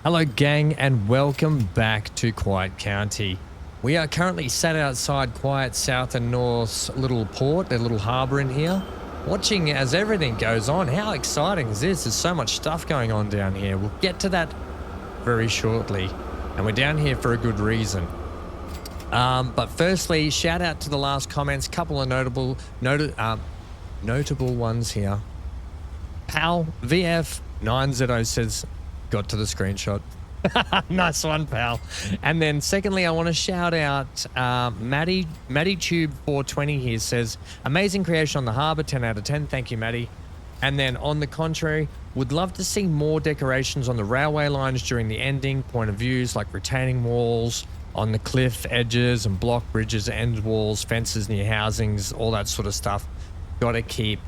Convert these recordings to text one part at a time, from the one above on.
Hello gang and welcome back to Quiet County. We are currently sat outside Quiet South and North's little port, their little harbour in here, watching as everything goes on. How exciting is this? There's so much stuff going on down here. We'll get to that very shortly, and we're down here for a good reason. But firstly, shout out to the last comments, couple of notable ones here. Pal VF9ZO says, got to the screenshot. Nice one, pal. And then secondly, I want to shout out Maddie Tube 420 here says, amazing creation on the harbour, 10 out of 10. Thank you, Maddie. And then on the contrary, would love to see more decorations on the railway lines during the ending, point of views like retaining walls on the cliff edges and block bridges, end walls, fences near housings, all that sort of stuff. Got to keep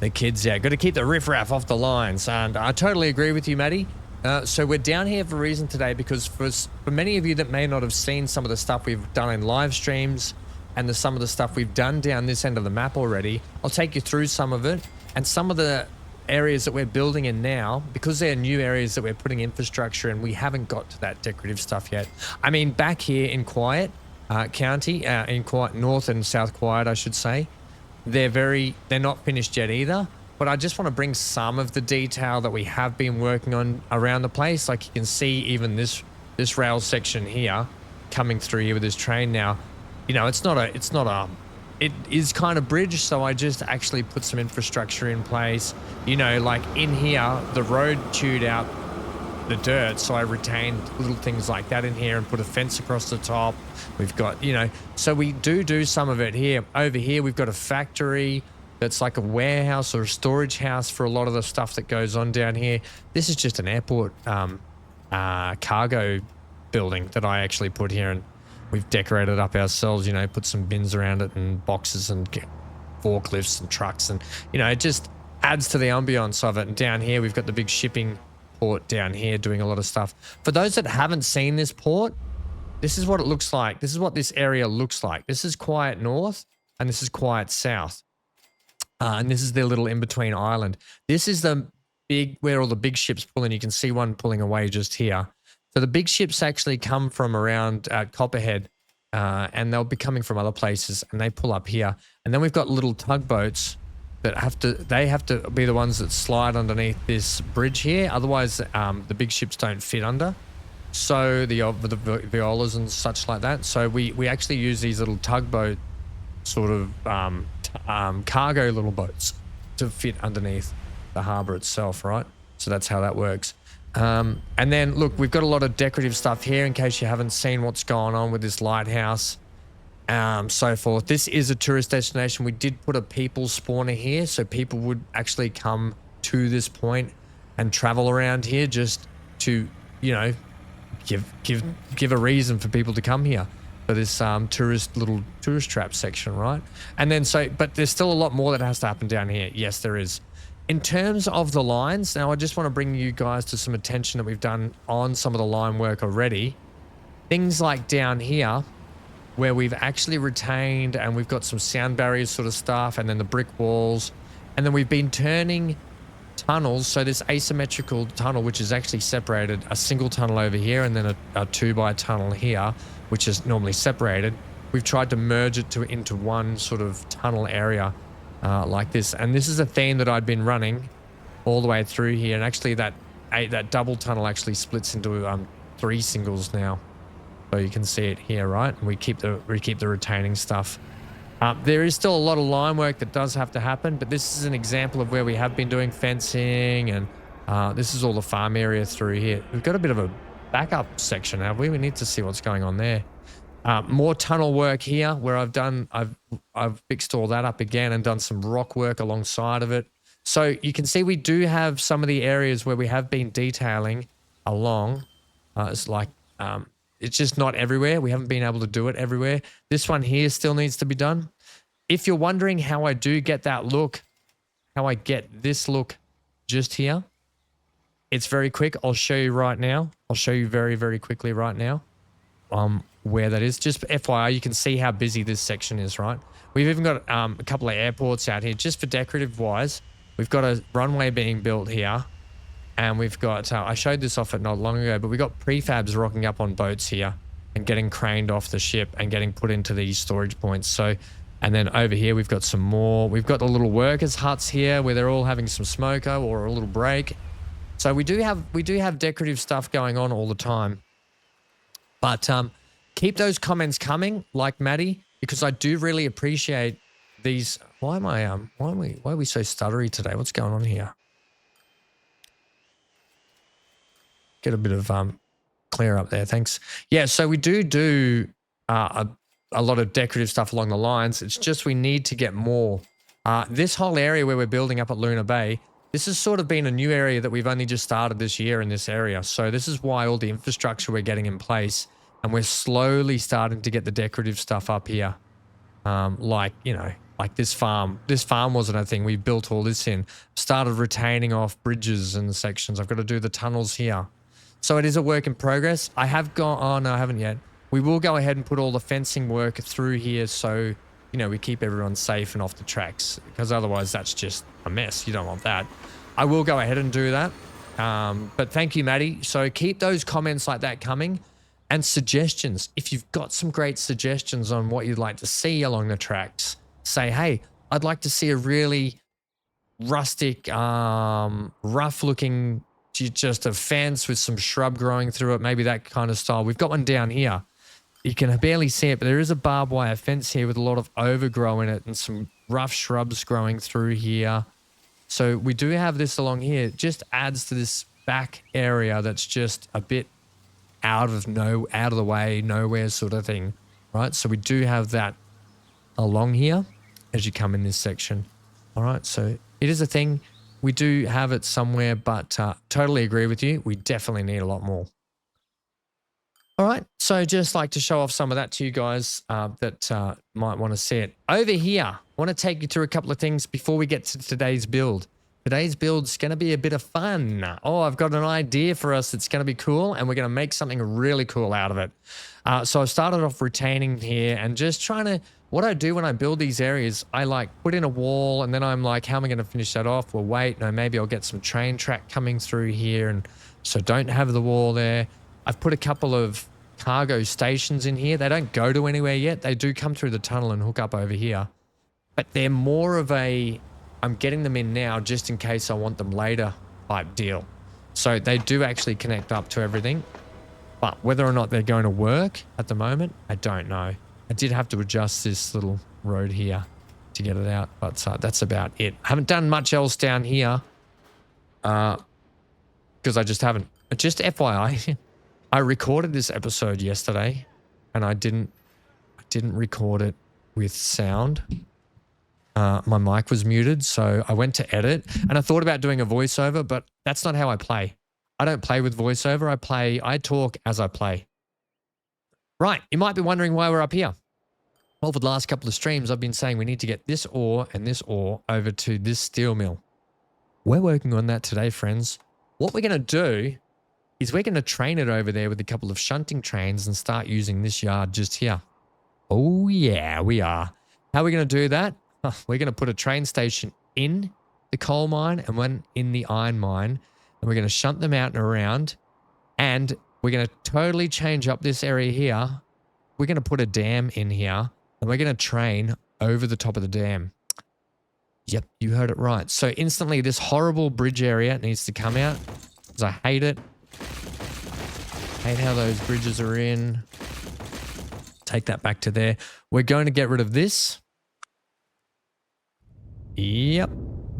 the kids out. Got to keep the riffraff off the lines. And I totally agree with you, Maddie. So we're down here for a reason today, because for many of you that may not have seen some of the stuff we've done in live streams and some of the stuff we've done down this end of the map already, I'll take you through some of it. And some of the areas that we're building in now, because they're new areas that we're putting infrastructure in, we haven't got to that decorative stuff yet. I mean, back here in Quiet County, in Quiet North and South Quiet, I should say, they're not finished yet either. But I just want to bring some of the detail that we have been working on around the place. Like you can see even this rail section here coming through here with this train now. You know, it is kind of bridge, so I just actually put some infrastructure in place. You know, like in here, the road chewed out the dirt, so I retained little things like that in here and put a fence across the top. We've got, you know, so we do some of it here. Over here, we've got a factory that's like a warehouse or a storage house for a lot of the stuff that goes on down here. This is just an airport cargo building that I actually put here, and we've decorated up ourselves, you know, put some bins around it and boxes and forklifts and trucks, and, you know, it just adds to the ambience of it. And down here, we've got the big shipping port down here doing a lot of stuff. For those that haven't seen this port, this is what it looks like. This is what this area looks like. This is Quiet North and this is Quiet South. And this is their little in-between island. This is the big, where all the big ships pull in. You can see one pulling away just here. So the big ships actually come from around Copperhead, and they'll be coming from other places, and they pull up here. And then we've got little tugboats that have to be the ones that slide underneath this bridge here. Otherwise, the big ships don't fit under. So the violas and such like that. So we actually use these little tugboat sort of cargo little boats to fit underneath the harbour itself, right? So that's how that works. And then look, we've got a lot of decorative stuff here in case you haven't seen what's going on with this lighthouse, so forth. This is a tourist destination. We did put a people spawner here, so people would actually come to this point and travel around here just to, you know, give a reason for people to come here. For this little tourist trap section, right? And then but there's still a lot more that has to happen down here. Yes, there is. In terms of the lines, now I just want to bring you guys to some attention that we've done on some of the line work already. Things like down here, where we've actually retained, and we've got some sound barriers sort of stuff, and then the brick walls, and then we've been turning tunnels. So this asymmetrical tunnel, which is actually separated, a single tunnel over here, and then a 2x tunnel here, which is normally separated. We've tried to merge it into one sort of tunnel area like this. And this is a theme that I'd been running all the way through here. And actually that double tunnel actually splits into 3 singles now. So you can see it here, right? And we keep the retaining stuff. There is still a lot of line work that does have to happen, but this is an example of where we have been doing fencing, and this is all the farm area through here. We've got a bit of a backup section, have we? We need to see what's going on there. More tunnel work here, where I've fixed all that up again and done some rock work alongside of it. So you can see we do have some of the areas where we have been detailing along. It's like it's just not everywhere. We haven't been able to do it everywhere. This one here still needs to be done. If you're wondering how I do get that look, how I get this look just here, it's very quick. I'll show you right now. I'll show you very, very quickly right now where that is. Just FYI, you can see how busy this section is, right? We've even got a couple of airports out here just for decorative wise. We've got a runway being built here And we've got, I showed this off not long ago, but we got prefabs rocking up on boats here and getting craned off the ship and getting put into these storage points. So, and then over here, we've got some more. We've got the little workers' huts here where they're all having some smoker or a little break. So we do have decorative stuff going on all the time. But keep those comments coming, like Maddie, because I do really appreciate these. Why are we so stuttery today? What's going on here? Get a bit of clear up there, thanks. Yeah, so we do a lot of decorative stuff along the lines. It's just we need to get more. This whole area where we're building up at Luna Bay, this has sort of been a new area that we've only just started this year in this area. So this is why all the infrastructure we're getting in place, and we're slowly starting to get the decorative stuff up here. Like this farm. This farm wasn't a thing. We built all this in. Started retaining off bridges and sections. I've got to do the tunnels here. So it is a work in progress. I have gone, oh no, I haven't yet. We will go ahead and put all the fencing work through here so, we keep everyone safe and off the tracks, because otherwise that's just a mess. You don't want that. I will go ahead and do that. But thank you, Maddie. So keep those comments like that coming, and suggestions. If you've got some great suggestions on what you'd like to see along the tracks, say, hey, I'd like to see a really rustic, rough looking, just a fence with some shrub growing through it, maybe that kind of style. We've got one down here. You can barely see it, but there is a barbed wire fence here with a lot of overgrow in it and some rough shrubs growing through here. So we do have this along here. It just adds to this back area that's just a bit out of the way, nowhere sort of thing, right? So we do have that along here as you come in this section. All right, so it is a thing. We do have it somewhere, but totally agree with you. We definitely need a lot more. All right, so just like to show off some of that to you guys that might want to see it. Over here, I want to take you through a couple of things before we get to today's build. Today's build's going to be a bit of fun. Oh, I've got an idea for us that's going to be cool, and we're going to make something really cool out of it. So I started off retaining here and just trying to, what I do when I build these areas, I like put in a wall, and then I'm like, how am I going to finish that off? Well, wait, no, maybe I'll get some train track coming through here, and so don't have the wall there. I've put a couple of cargo stations in here. They don't go to anywhere yet. They do come through the tunnel and hook up over here, but they're more of a, I'm getting them in now just in case I want them later type deal. So they do actually connect up to everything, but whether or not they're going to work at the moment, I don't know. I did have to adjust this little road here to get it out, but that's about it. I haven't done much else down here because I just haven't. Just FYI, I recorded this episode yesterday and I didn't record it with sound. My mic was muted, so I went to edit and I thought about doing a voiceover, but that's not how I play. I don't play with voiceover. I talk as I play. Right, you might be wondering why we're up here. Well, for the last couple of streams, I've been saying we need to get this ore and this ore over to this steel mill. We're working on that today, friends. What we're going to do is we're going to train it over there with a couple of shunting trains and start using this yard just here. Oh, yeah, we are. How are we going to do that? We're going to put a train station in the coal mine and one in the iron mine, and we're going to shunt them out and around, and we're going to totally change up this area here. We're going to put a dam in here, and we're going to train over the top of the dam. Yep, you heard it right. So instantly this horrible bridge area needs to come out because I hate it. Hate how those bridges are in. Take that back to there. We're going to get rid of this. Yep.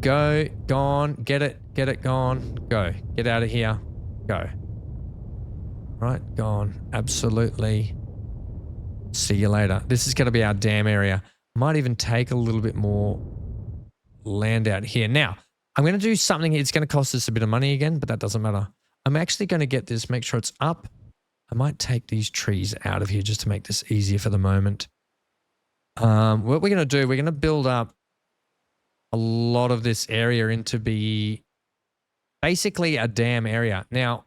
Go. Gone. Get it. Gone. Go. Get out of here. Go. Right. Gone. Absolutely. See you later. This is going to be our dam area. Might even take a little bit more land out here. Now, I'm going to do something. It's going to cost us a bit of money again, but that doesn't matter. I'm actually going to get this, make sure it's up. I might take these trees out of here just to make this easier for the moment. What we're going to do, we're going to build up a lot of this area into be basically a dam area. Now,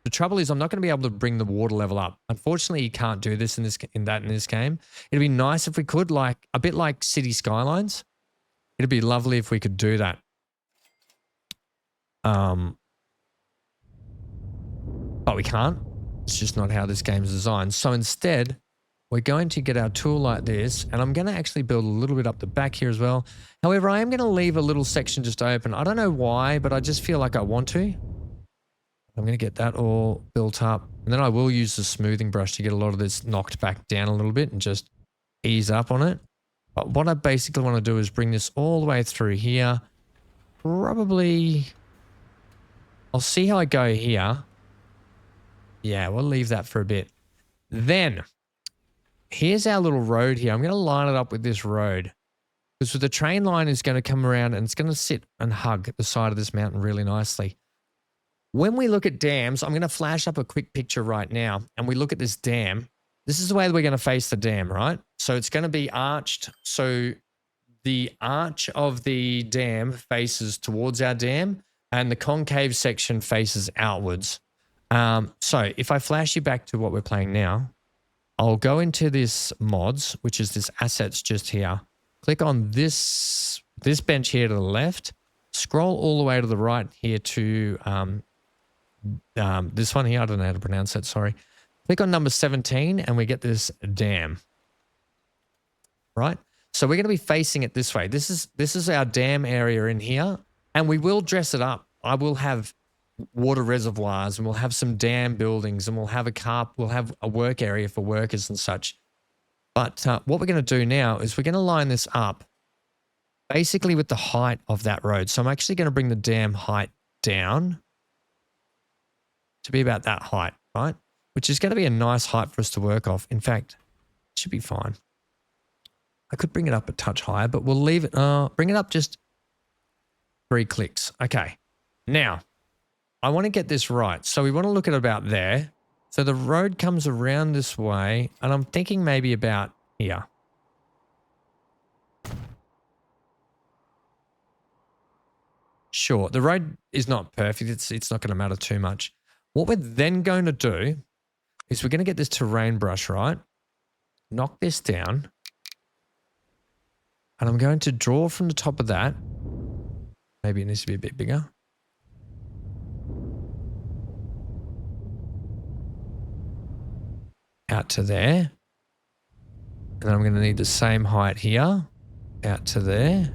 the trouble is I'm not going to be able to bring the water level up. Unfortunately, you can't do this in this game. It'd be nice if we could, like a bit like City Skylines. It'd be lovely if we could do that. but we can't. It's just not how this game's designed. So instead, we're going to get our tool like this, and I'm going to actually build a little bit up the back here as well. However, I am going to leave a little section just open. I don't know why, but I just feel like I want to. I'm going to get that all built up, and then I will use the smoothing brush to get a lot of this knocked back down a little bit and just ease up on it. But what I basically want to do is bring this all the way through here. Probably, I'll see how I go here. Yeah, we'll leave that for a bit. Then, here's our little road here. I'm going to line it up with this road. Because the train line is going to come around and it's going to sit and hug the side of this mountain really nicely. When we look at dams, I'm going to flash up a quick picture right now. And we look at this dam. This is the way that we're going to face the dam, right? So it's going to be arched. So the arch of the dam faces towards our dam and the concave section faces outwards. So if I flash you back to what we're playing now, I'll go into this mods, which is this assets just here. Click on this bench here to the left. Scroll all the way to the right here to this one here. I don't know how to pronounce that, sorry. Click on number 17 and we get this dam. Right? So we're going to be facing it this way. This is our dam area in here, and we will dress it up. I will have water reservoirs, and we'll have some dam buildings, and we'll have a work area for workers and such. But what we're going to do now is we're going to line this up basically with the height of that road. So I'm actually going to bring the dam height down to be about that height, right? Which is going to be a nice height for us to work off. In fact, it should be fine. I could bring it up a touch higher, but we'll leave it. Bring it up just 3 clicks. Okay. Now, I want to get this right. So we want to look at about there. So the road comes around this way, and I'm thinking maybe about here. Sure, the road is not perfect. It's not going to matter too much. What we're then going to do is we're going to get this terrain brush, right? Knock this down. And I'm going to draw from the top of that. Maybe it needs to be a bit bigger. Out to there. And I'm going to need the same height here. Out to there.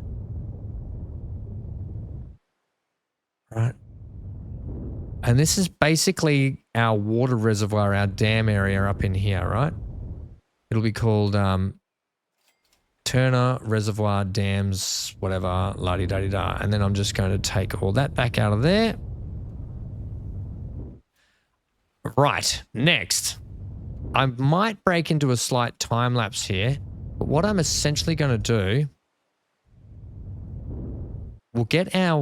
Right. And this is basically our water reservoir, our dam area up in here, right? It'll be called Turner Reservoir Dams, whatever, la-di-da-di-da. And then I'm just going to take all that back out of there. Right, next. I might break into a slight time lapse here, but what I'm essentially going to do, we'll get our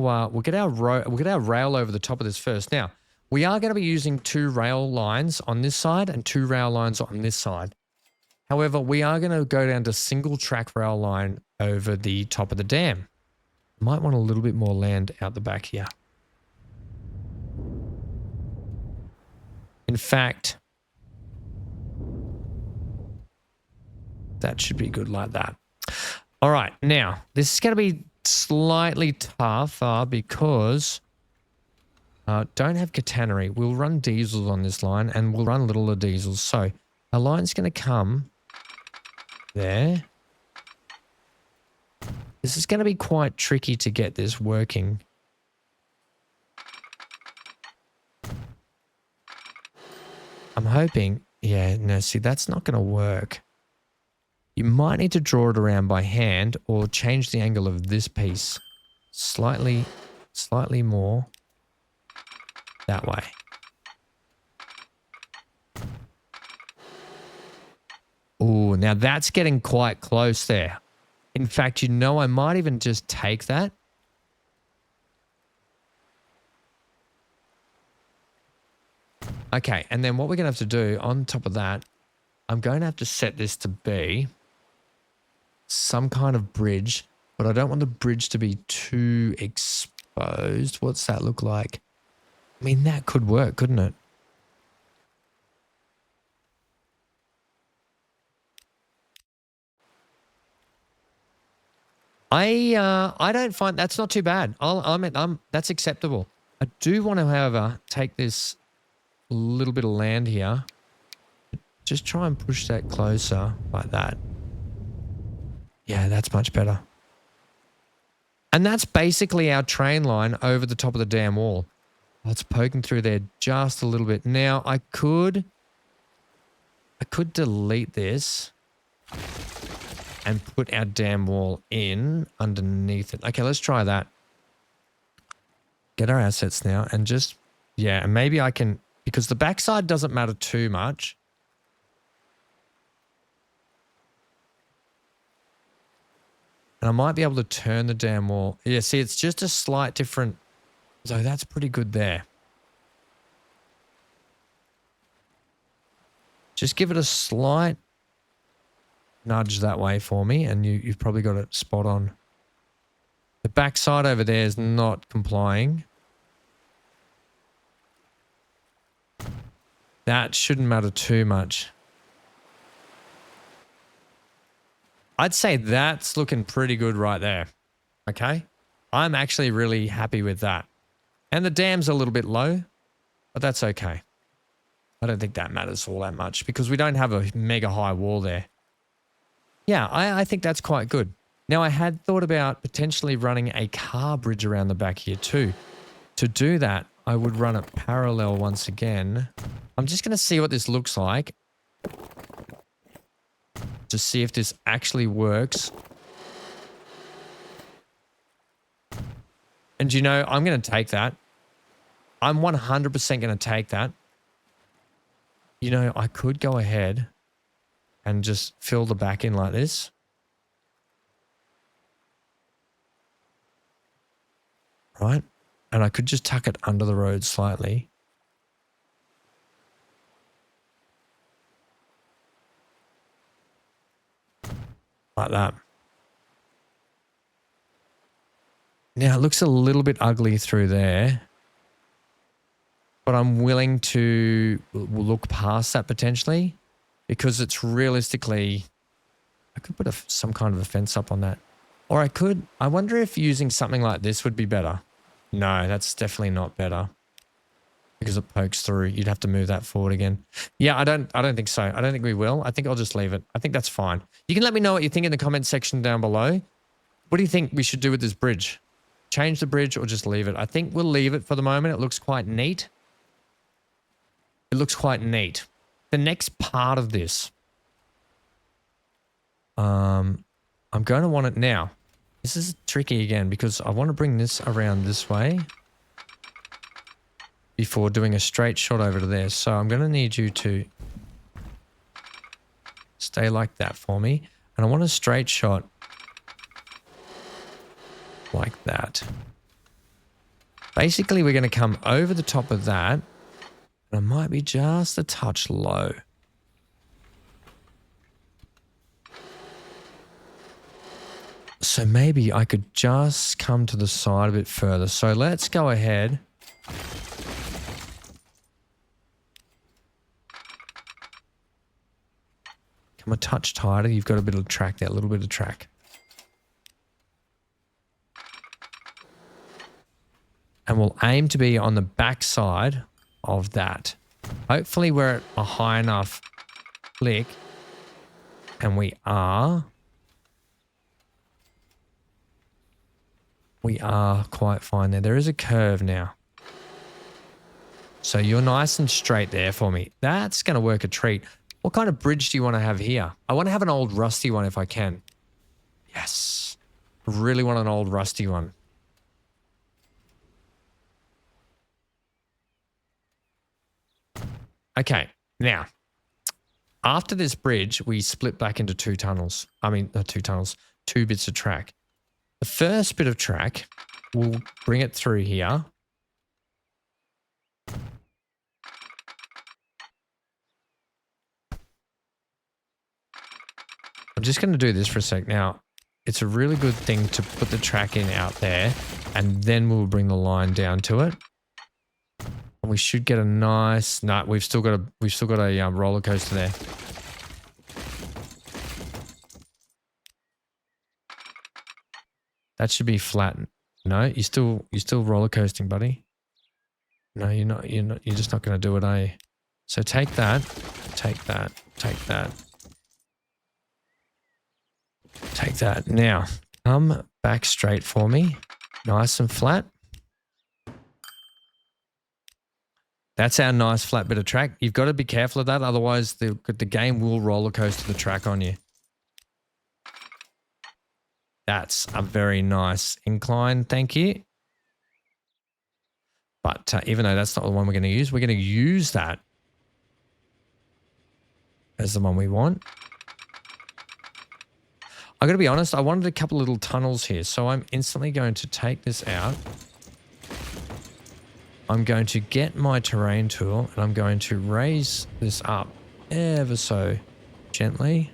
rail over the top of this first. Now, we are going to be using 2 rail lines on this side and 2 rail lines on this side. However, we are going to go down to single track rail line over the top of the dam. Might want a little bit more land out the back here. In fact, that should be good like that. All right, now, this is going to be slightly tougher because don't have catenary. We'll run diesels on this line, and we'll run little diesels. So our line's going to come there. This is going to be quite tricky to get this working. I'm hoping, yeah, no, see, that's not going to work. You might need to draw it around by hand or change the angle of this piece slightly more that way. Oh, now that's getting quite close there. In fact, you know, I might even just take that. Okay, and then what we're going to have to do on top of that, I'm going to have to set this to be some kind of bridge, but I don't want the bridge to be too exposed. What's that look like? I mean, that could work, couldn't it? I don't find that's not too bad. That's acceptable. I do want to, however, take this a little bit of land here. Just try and push that closer like that. Yeah, that's much better. And that's basically our train line over the top of the dam wall. Oh, it's poking through there just a little bit. Now, I could delete this and put our dam wall in underneath it. Okay, let's try that. Get our assets now and just, yeah, and maybe I can, because the backside doesn't matter too much. And I might be able to turn the dam wall. Yeah, see, it's just a slight different. So that's pretty good there. Just give it a slight nudge that way for me, and you've probably got it spot on. The backside over there is not complying. That shouldn't matter too much. I'd say that's looking pretty good right there. Okay? I'm actually really happy with that. And the dam's a little bit low, but that's okay. I don't think that matters all that much because we don't have a mega high wall there. Yeah, I think that's quite good. Now, I had thought about potentially running a car bridge around the back here too. To do that, I would run it parallel once again. I'm just going to see what this looks like. To see if this actually works. And you know, I'm going to take that. I'm 100% going to take that. You know, I could go ahead and just fill the back in like this. Right? And I could just tuck it under the road slightly. Like that. Now, it looks a little bit ugly through there. But I'm willing to look past that potentially. Because it's realistically... I could put some kind of a fence up on that. Or I could... I wonder if using something like this would be better. No, that's definitely not better. Because it pokes through. You'd have to move that forward again. Yeah, I don't think so. I don't think we will. I think I'll just leave it. I think that's fine. You can let me know what you think in the comment section down below. What do you think we should do with this bridge? Change the bridge or just leave it? I think we'll leave it for the moment. It looks quite neat. It looks quite neat. The next part of this. I'm going to want it now. This is tricky again because I want to bring this around this way. Before doing a straight shot over to there. So I'm going to need you to stay like that for me. And I want a straight shot like that. Basically, we're going to come over the top of that. And I might be just a touch low. So maybe I could just come to the side a bit further. So let's go ahead. Come a touch tighter. You've got a bit of track there, a little bit of track. And we'll aim to be on the back side of that. Hopefully we're at a high enough click. And we are. We are quite fine there. There is a curve now. So you're nice and straight there for me. That's going to work a treat. What kind of bridge do you want to have here? I want to have an old rusty one if I can. Yes. I really want an old rusty one. Okay. Now, after this bridge, we split back into two tunnels. I mean, not two tunnels, two bits of track. The first bit of track, we'll bring it through here. I'm just going to do this for a sec. Now, it's a really good thing to put the track in out there, and then we'll bring the line down to it. And we should get a nice... No, we've still got a roller coaster there. That should be flat. No, you're still roller coasting, buddy. No, you're not. You're just not going to do it, are you? So take that, take that, take that, take that. Now, come back straight for me. Nice and flat. That's our nice flat bit of track. You've got to be careful of that. Otherwise, the game will roller coaster the track on you. That's a very nice incline. Thank you. But even though that's not the one we're going to use that as the one we want. I got to be honest, I wanted a couple little tunnels here. So I'm instantly going to take this out. I'm going to get my terrain tool and I'm going to raise this up ever so gently.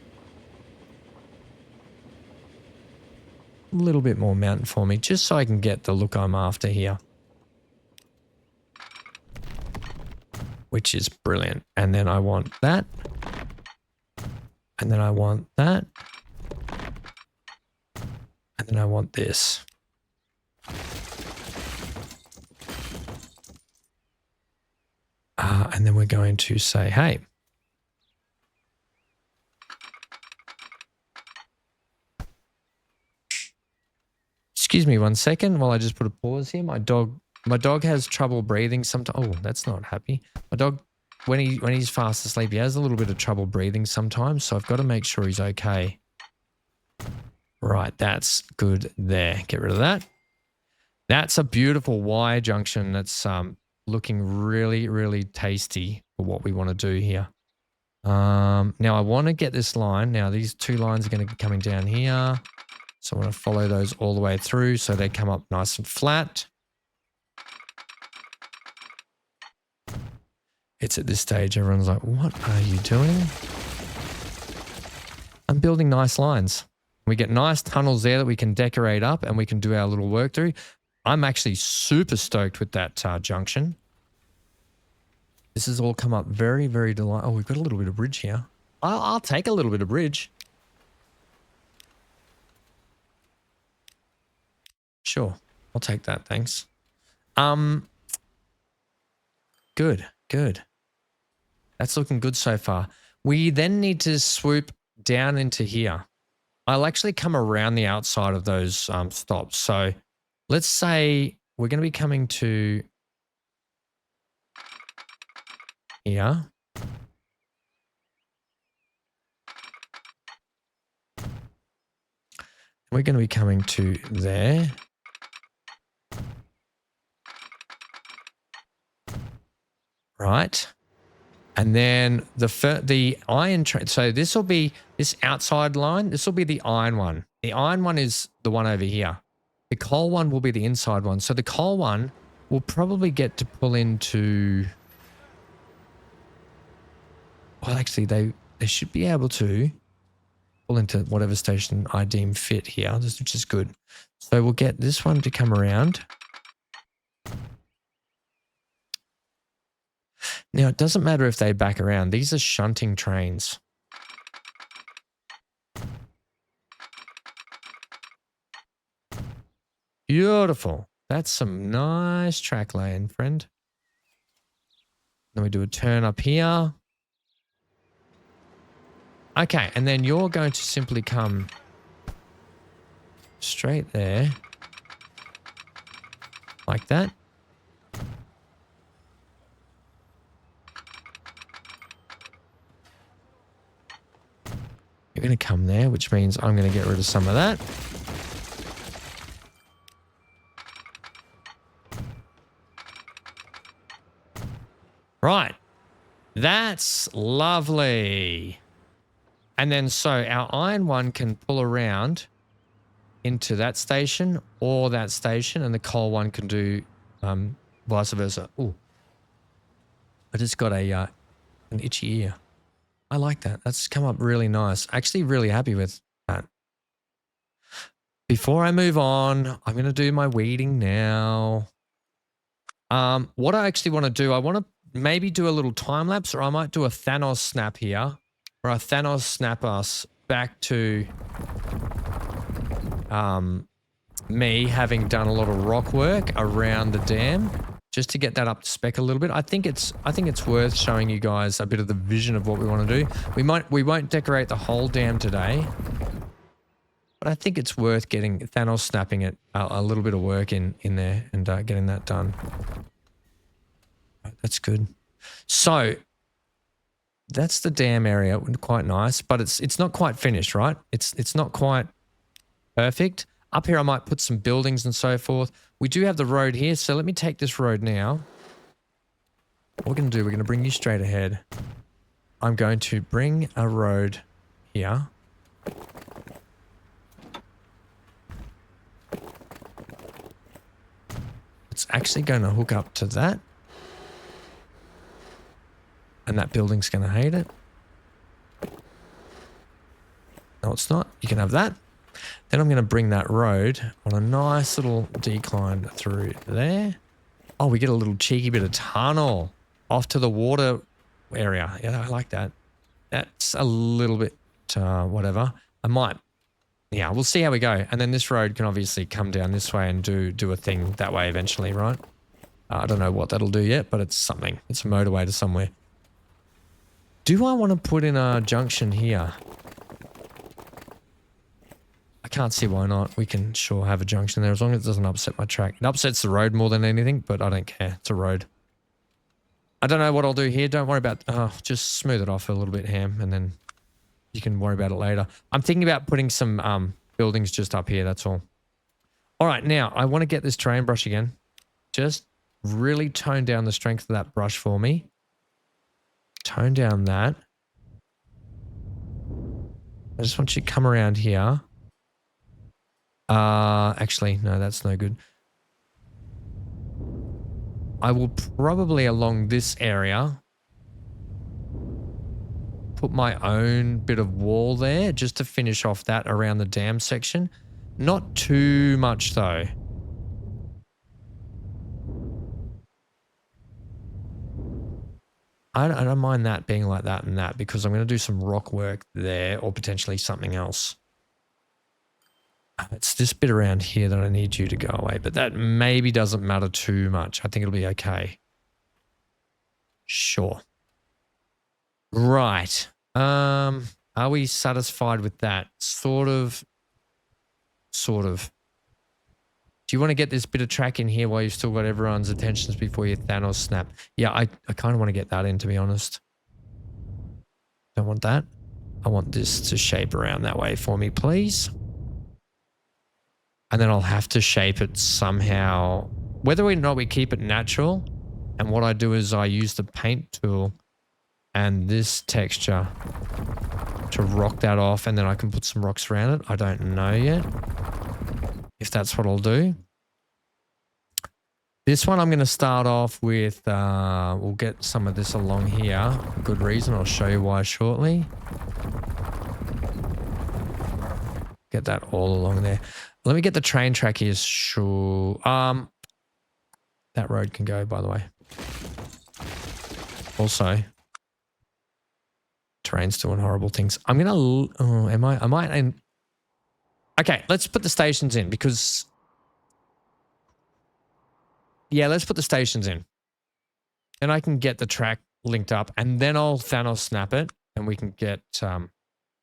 A little bit more mountain for me, just so I can get the look I'm after here. Which is brilliant. And then I want that. And then I want that. And then I want this. And then we're going to say, hey. Excuse me 1 second while I just put a pause here. My dog has trouble breathing sometimes. Oh, that's not happy. My dog, when he's fast asleep, he has a little bit of trouble breathing sometimes. So I've got to make sure he's okay. Right, that's good there. Get rid of that. That's a beautiful Y junction that's looking really, really tasty for what we want to do here. Now I want to get this line. Now these two lines are going to be coming down here. So I want to follow those all the way through so they come up nice and flat. It's at this stage, everyone's like, what are you doing? I'm building nice lines. We get nice tunnels there that we can decorate up and we can do our little work through. I'm actually super stoked with that junction. This has all come up very, very delightful. Oh, we've got a little bit of bridge here. I'll take a little bit of bridge. Sure, I'll take that, thanks. Good, good. That's looking good so far. We then need to swoop down into here. I'll actually come around the outside of those stops. So let's say we're going to be coming to here. We're going to be coming to there. Right. And then the iron train. So this will be this outside line. This will be the iron one. The iron one is the one over here. The coal one will be the inside one. So the coal one will probably get to pull into... Well, actually, they should be able to pull into whatever station I deem fit here, which is good. So we'll get this one to come around. Now, it doesn't matter if they back around. These are shunting trains. Beautiful. That's some nice track laying, friend. Then we do a turn up here. Okay, and then you're going to simply come straight there. Like that. You're going to come there, which means I'm going to get rid of some of that. Right. That's lovely. And then so our iron one can pull around into that station or that station, and the coal one can do vice versa. Oh, I just got an itchy ear. I like that. That's come up really nice. Actually really happy with that. Before I move on, I'm going to do my weeding now. What I actually want to do, I want to maybe do a little time lapse, or I might do a Thanos snap here, or a Thanos snap us back to me having done a lot of rock work around the dam. just to get that up to spec a little bit. I think it's worth showing you guys a bit of the vision of what we want to do. We won't decorate the whole dam today, but I think it's worth getting Thanos snapping it a little bit of work in there and getting that done. That's good. So that's the dam area, quite nice, but it's not quite finished, right? It's not quite perfect. Up here, I might put some buildings and so forth. We do have the road here, so let me take this road now. What we're going to do, we're going to bring you straight ahead. I'm going to bring a road here. It's actually going to hook up to that. And that building's going to hate it. No, it's not. You can have that. Then I'm going to bring that road on a nice little decline through there. Oh, we get a little cheeky bit of tunnel off to the water area. Yeah, I like that. That's a little bit whatever. Yeah, we'll see how we go. And then this road can obviously come down this way and do a thing that way eventually, right? I don't know what that'll do yet, but it's something. It's a motorway to somewhere. Do I want to put in a junction here? I can't see why not. We can sure have a junction there as long as it doesn't upset my track. It upsets the road more than anything, but I don't care. It's a road. I don't know what I'll do here. Don't worry about... just smooth it off a little bit, Ham, and then you can worry about it later. I'm thinking about putting some buildings just up here, that's all. All right, now, I want to get this terrain brush again. Just really tone down the strength of that brush for me. Tone down that. I just want you to come around here. Actually, no, that's no good. I will probably along this area put my own bit of wall there just to finish off that around the dam section. Not too much though. I don't mind that being like that and that because I'm going to do some rock work there or potentially something else. It's this bit around here that I need you to go away, but that maybe doesn't matter too much. I think it'll be okay. Sure. Right. Are we satisfied with that? Sort of. Do you want to get this bit of track in here while you've still got everyone's attentions before your Thanos snap? Yeah, I kind of want to get that in, to be honest. Don't want that. I want this to shape around that way for me, please. And then I'll have to shape it somehow. Whether or not we keep it natural, and what I do is I use the paint tool and this texture to rock that off, and then I can put some rocks around it. I don't know yet if that's what I'll do. This one I'm going to start off with, we'll get some of this along here. Good reason, I'll show you why shortly. Get that all along there. Let me get the train track here. Sure. That road can go, by the way. Also, terrain's doing horrible things. I'm going to... Oh, am I? I might... Okay, let's put the stations in because... Yeah, let's put the stations in. Then I can get the track linked up and then I'll Thanos snap it and we can get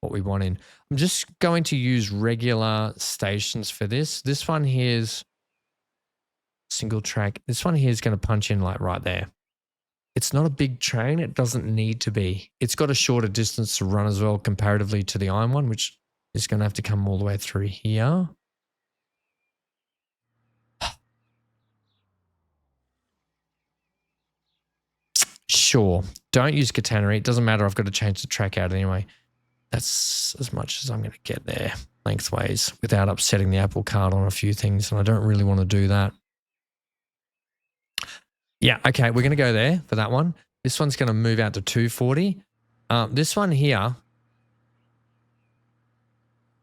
what we want in. I'm just going to use regular stations for this. This one here is single track. This one here is going to punch in like right there. It's not a big train. It doesn't need to be. It's got a shorter distance to run as well comparatively to the iron one, which is going to have to come all the way through here. Sure. Don't use catenary. It doesn't matter. I've got to change the track out anyway. That's as much as I'm going to get there lengthways without upsetting the apple cart on a few things. And I don't really want to do that. Yeah, okay, we're going to go there for that one. This one's going to move out to 240. This one here,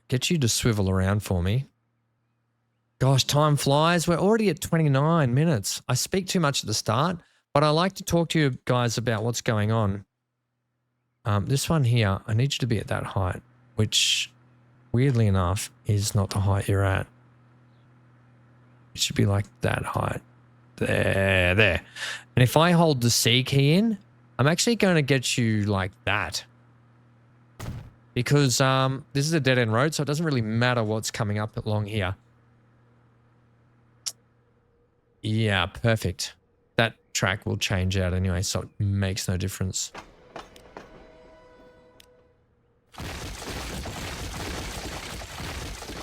get you to swivel around for me. Gosh, time flies. We're already at 29 minutes. I speak too much at the start, but I like to talk to you guys about what's going on. This one here, I need you to be at that height, which weirdly enough is not the height you're at. It should be like that height. there. And if I hold the C key in, I'm actually going to get you like that. Because this is a dead-end road, so it doesn't really matter what's coming up along here. Yeah, perfect. That track will change out anyway, so it makes no difference.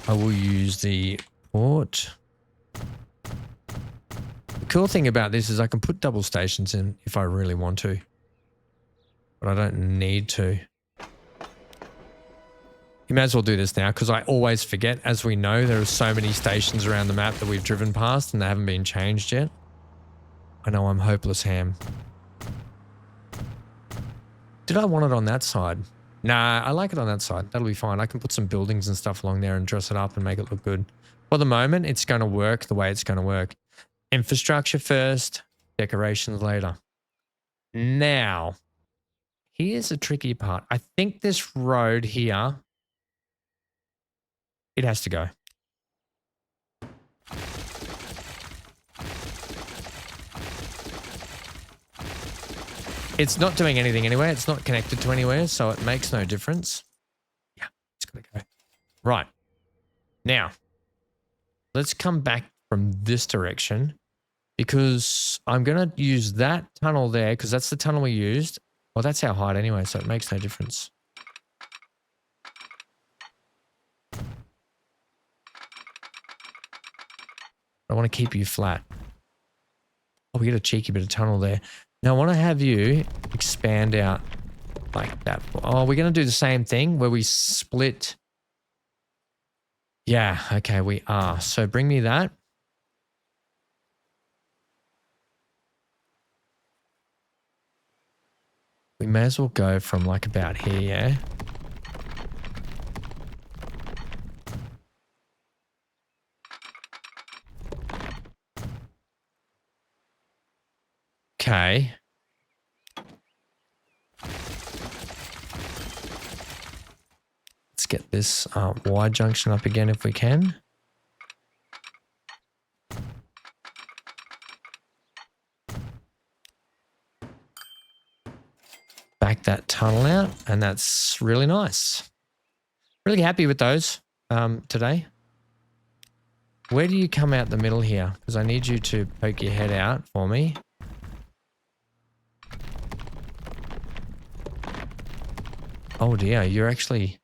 I will use the port. The cool thing about this is I can put double stations in if I really want to. But I don't need to. You may as well do this now because I always forget. As we know, there are so many stations around the map that we've driven past and they haven't been changed yet. I know I'm hopeless, Ham. Did I want it on that side? Nah, I like it on that side. That'll be fine. I can put some buildings and stuff along there and dress it up and make it look good. For the moment, it's going to work the way it's going to work. Infrastructure first, decorations later. Now, here's a tricky part. I think this road here, it has to go. It's not doing anything anyway. It's not connected to anywhere, so it makes no difference. Yeah, it's got to go. Right. Now, let's come back from this direction because I'm going to use that tunnel there because that's the tunnel we used. Well, that's our height anyway, so it makes no difference. I want to keep you flat. Oh, we get a cheeky bit of tunnel there. Now, I want to have you expand out like that. Oh, we're going to do the same thing where we split. Yeah, okay, we are. So bring me that. We may as well go from like about here, yeah? Okay. Let's get this Y junction up again if we can. Back that tunnel out, and that's really nice. Really happy with those today. Where do you come out the middle here? Because I need you to poke your head out for me. Oh dear, you're actually...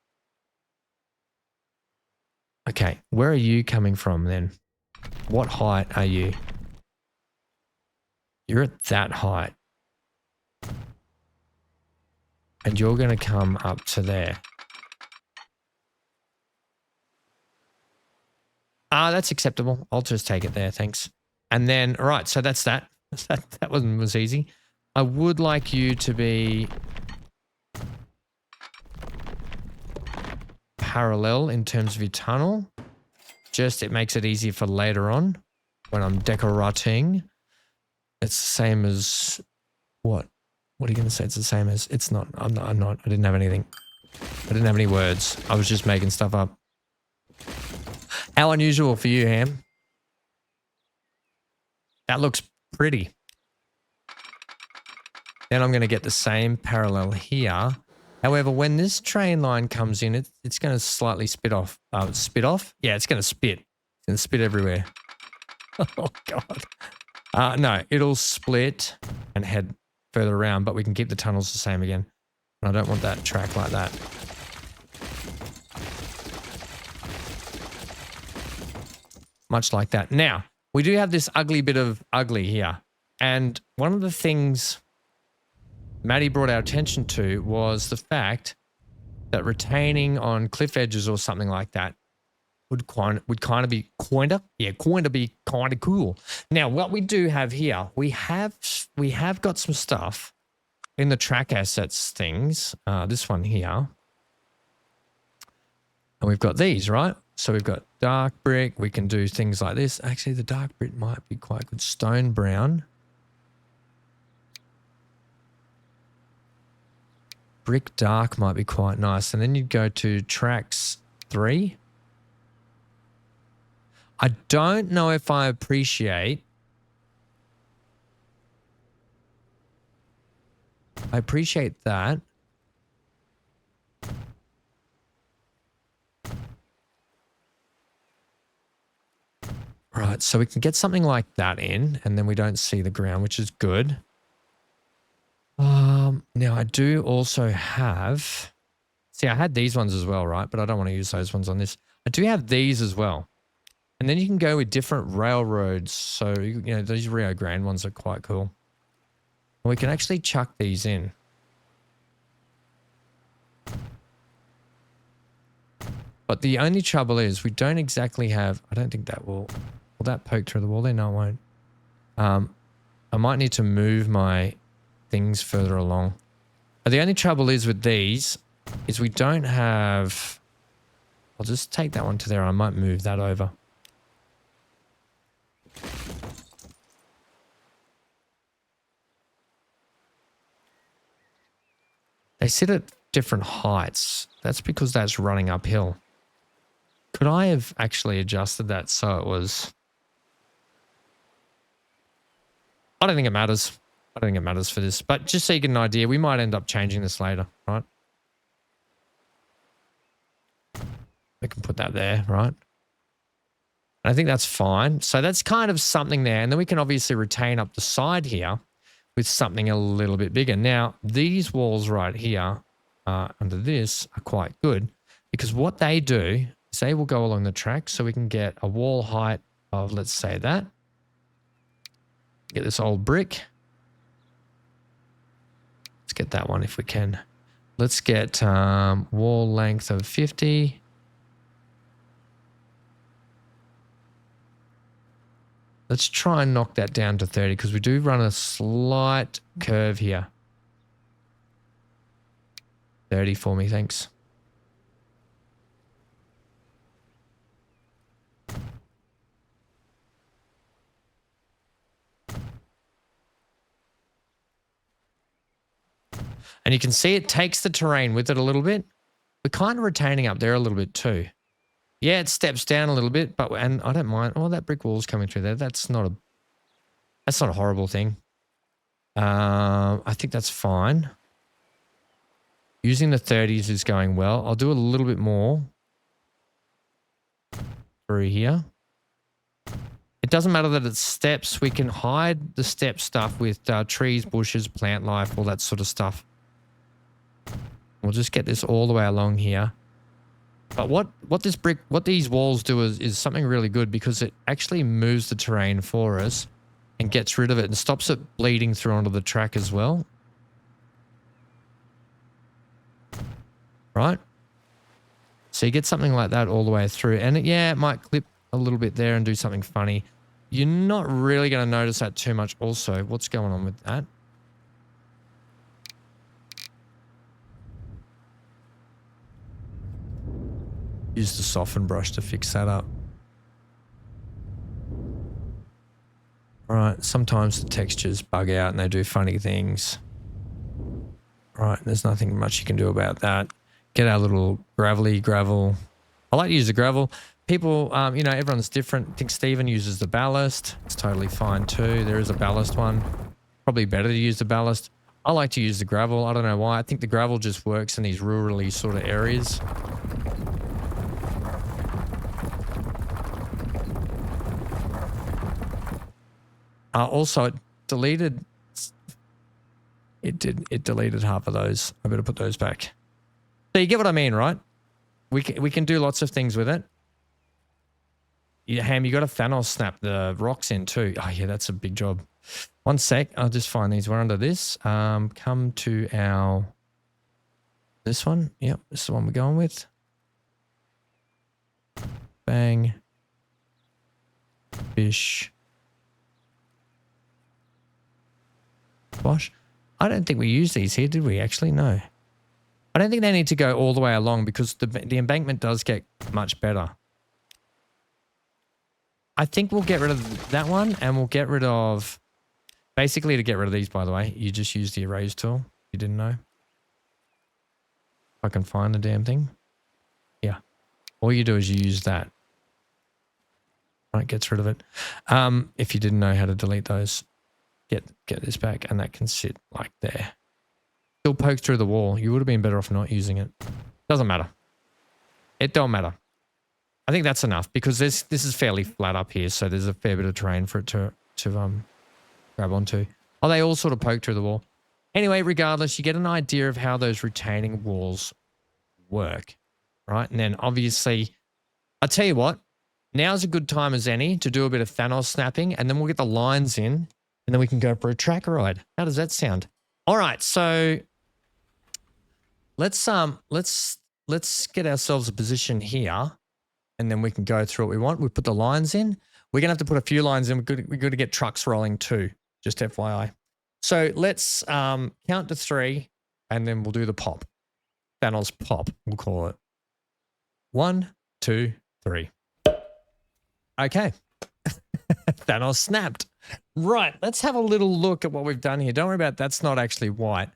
Okay, where are you coming from then? What height are you? You're at that height. And you're going to come up to there. Ah, that's acceptable. I'll just take it there, thanks. And then, all right, so that's that. That was easy. I would like you to be parallel in terms of your tunnel. Just it makes it easier for later on when I'm decorating. It's the same as what? What are you going to say? It's the same as... It's not. I'm not. I didn't have anything. I didn't have any words. I was just making stuff up. How unusual for you, Ham? That looks pretty. Then I'm going to get the same parallel here. However, when this train line comes in, it's going to slightly spit off. Spit off? Yeah, it's going to spit. It's going to spit everywhere. Oh, God. No, it'll split and head further around, but we can keep the tunnels the same again. And I don't want that track like that. Much like that. Now, we do have this ugly bit of ugly here. And one of the things Maddie brought our attention to was the fact that retaining on cliff edges or something like that would kind of be kind of cool. Now, what we do have here, we have got some stuff in the track assets things. This one here, and we've got these, right? So we've got dark brick. We can do things like this. Actually, the dark brick might be quite good. Stone brown. Brick dark might be quite nice. And then you'd go to tracks 3. I don't know if I appreciate I appreciate that. Right, so we can get something like that in, and then we don't see the ground, which is good. Now I do also have... See, I had these ones as well, right? But I don't want to use those ones on this. I do have these as well. And then you can go with different railroads. So, you know, these Rio Grande ones are quite cool. And we can actually chuck these in. But the only trouble is we don't exactly have... I don't think that will that poke through the wall there? No, it won't. I might need to move my things further along. But the only trouble is with these is we don't have... I'll just take that one to there. I might move that over. They sit at different heights. That's because that's running uphill. Could I have actually adjusted that so it was... I don't think it matters. I don't think it matters for this. But just so you get an idea, we might end up changing this later, right? We can put that there, right? I think that's fine. So that's kind of something there. And then we can obviously retain up the side here with something a little bit bigger. Now, these walls right here under this are quite good because what they do is they will go along the track so we can get a wall height of, let's say that. Get this old brick. Let's get that one if we can. Let's get wall length of 50. Let's try and knock that down to 30 because we do run a slight curve here. 30 for me, thanks. And you can see it takes the terrain with it a little bit. We're kind of retaining up there a little bit too. Yeah, it steps down a little bit, but and I don't mind. Oh, that brick wall's coming through there. That's not a horrible thing. I think that's fine. Using the 30s is going well. I'll do a little bit more through here. It doesn't matter that it's steps. We can hide the step stuff with trees, bushes, plant life, all that sort of stuff. We'll just get this all the way along here. But what these walls do is something really good because it actually moves the terrain for us and gets rid of it and stops it bleeding through onto the track as well. Right? So you get something like that all the way through. And it might clip a little bit there and do something funny. You're not really going to notice that too much also. What's going on with that? Use the soften brush to fix that up. Right, sometimes the textures bug out and they do funny things. Right, there's nothing much you can do about that. Get our little gravel. I like to use the gravel. People, you know, everyone's different. I think Stephen uses the ballast. It's totally fine too. There is a ballast one. Probably better to use the ballast. I like to use the gravel. I don't know why. I think the gravel just works in these rurally sort of areas. Also, it deleted half of those. I better put those back. So you get what I mean, right? We can do lots of things with it. Yeah, Ham, you got to Thanos snap the rocks in too. Oh yeah, that's a big job. One sec, I'll just find these. We're under this. Come to our this one. Yep, this is the one we're going with. Bang. Fish. Bosh. I don't think we used these here, did we? Actually, no. I don't think they need to go all the way along because the embankment does get much better. I think we'll get rid of that one and we'll get rid of... Basically, to get rid of these, by the way, you just use the erase tool. You didn't know? If I can find the damn thing. Yeah. All you do is you use that. Right, gets rid of it. If you didn't know how to delete those. Get this back and that can sit like there. still poked through the wall. You would have been better off not using it. Doesn't matter. It don't matter. I think that's enough because this is fairly flat up here, so there's a fair bit of terrain for it to grab onto. Oh, they all sort of poke through the wall. Anyway, regardless, you get an idea of how those retaining walls work, right? And then obviously, I'll tell you what, now's a good time as any to do a bit of Thanos snapping, and then we'll get the lines in, and then we can go for a track ride. How does that sound? All right, so let's get ourselves a position here, and then we can go through what we want. We put the lines in. We're gonna have to put a few lines in. We're going to get trucks rolling too, just FYI. So let's count to 3, and then we'll do the pop. Thanos pop, we'll call it. 1, 2, 3. Okay. Thanos snapped. Right, let's have a little look at what we've done here. Don't worry about that's not actually white.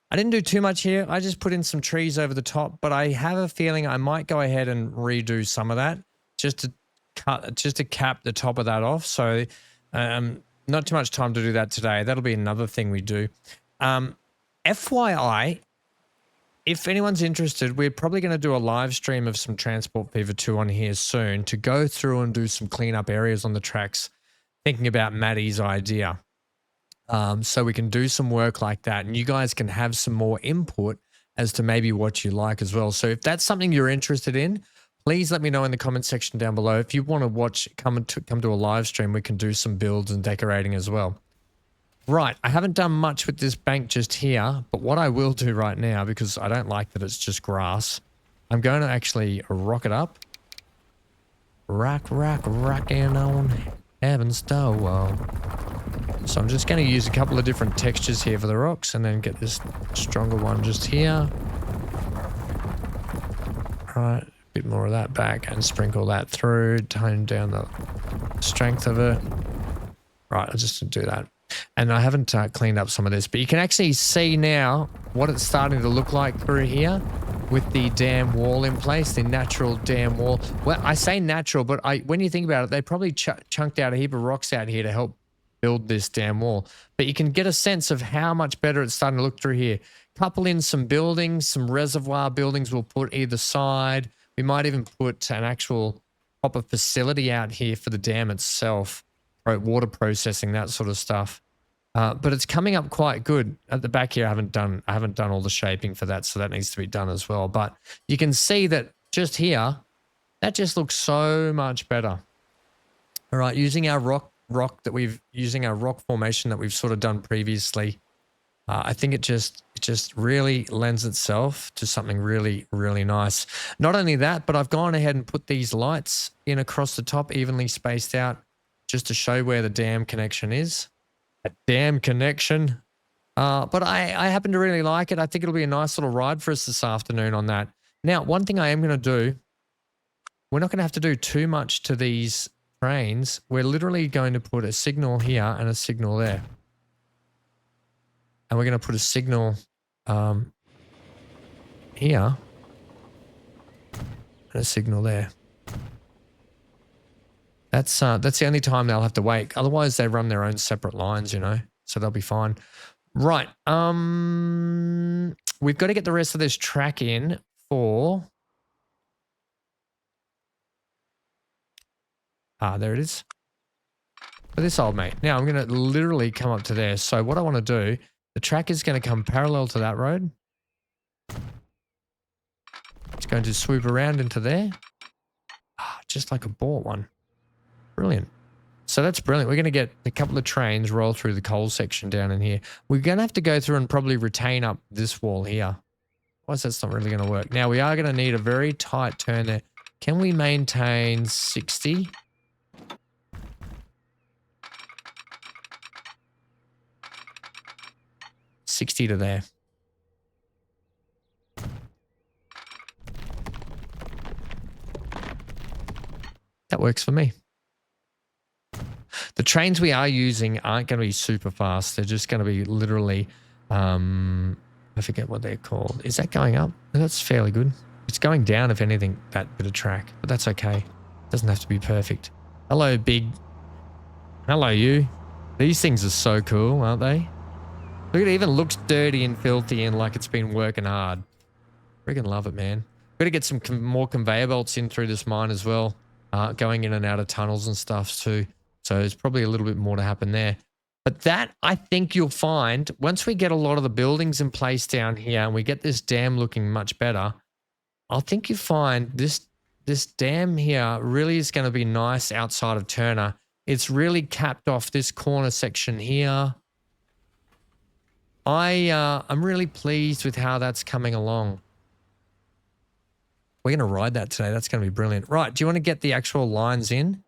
I didn't do too much here. I just put in some trees over the top, but I have a feeling I might go ahead and redo some of that just to cap the top of that off. So not too much time to do that today. That'll be another thing we do. FYI, if anyone's interested, we're probably going to do a live stream of some Transport Fever 2 on here soon to go through and do some cleanup areas on the tracks, thinking about Maddie's idea. So we can do some work like that, and you guys can have some more input as to maybe what you like as well. So if that's something you're interested in, please let me know in the comment section down below. If you want to watch, come to a live stream, we can do some builds and decorating as well. Right, I haven't done much with this bank just here, but what I will do right now, because I don't like that it's just grass, I'm going to actually rock it up. Rocking on heaven's door. So I'm just going to use a couple of different textures here for the rocks and then get this stronger one just here. Right, a bit more of that back and sprinkle that through, tone down the strength of it. Right, I'll just do that. And I haven't cleaned up some of this, but you can actually see now what it's starting to look like through here with the dam wall in place, the natural dam wall. Well, I say natural, but when you think about it, they probably chunked out a heap of rocks out here to help build this dam wall. But you can get a sense of how much better it's starting to look through here. Couple in some buildings, some reservoir buildings we'll put either side. We might even put an actual proper facility out here for the dam itself, water processing, that sort of stuff. But it's coming up quite good. At the back here, I haven't done all the shaping for that, so that needs to be done as well. But you can see that just here, that just looks so much better. All right, using our rock formation that we've sort of done previously, I think it just really lends itself to something really, really nice. Not only that, but I've gone ahead and put these lights in across the top, evenly spaced out, just to show where the dam connection is. A dam connection. But I happen to really like it. I think it'll be a nice little ride for us this afternoon on that. Now, one thing I am going to do, we're not going to have to do too much to these trains. We're literally going to put a signal here and a signal there. And we're going to put a signal here and a signal there. That's the only time they'll have to wait. Otherwise, they run their own separate lines, you know, so they'll be fine. Right. We've got to get the rest of this track in for... there it is. For this old mate. Now, I'm going to literally come up to there. So what I want to do, the track is going to come parallel to that road. It's going to swoop around into there. Just like a bought one. Brilliant. So that's brilliant. We're going to get a couple of trains roll through the coal section down in here. We're going to have to go through and probably retain up this wall here. Otherwise, that's not really going to work. Now, we are going to need a very tight turn there. Can we maintain 60? $60 to there. That works for me. The trains we are using aren't going to be super fast. They're just going to be literally, I forget what they're called. Is that going up? That's fairly good. It's going down, if anything, that bit of track. But that's okay. Doesn't have to be perfect. Hello, big. Hello, you. These things are so cool, aren't they? Look, it even looks dirty and filthy and like it's been working hard. Freaking love it, man. Got to get some more conveyor belts in through this mine as well, going in and out of tunnels and stuff too. So there's probably a little bit more to happen there. But that, I think you'll find, once we get a lot of the buildings in place down here and we get this dam looking much better, I think you find this dam here really is going to be nice outside of Turner. It's really capped off this corner section here. I'm really pleased with how that's coming along. We're going to ride that today. That's going to be brilliant. Right. Do you want to get the actual lines in?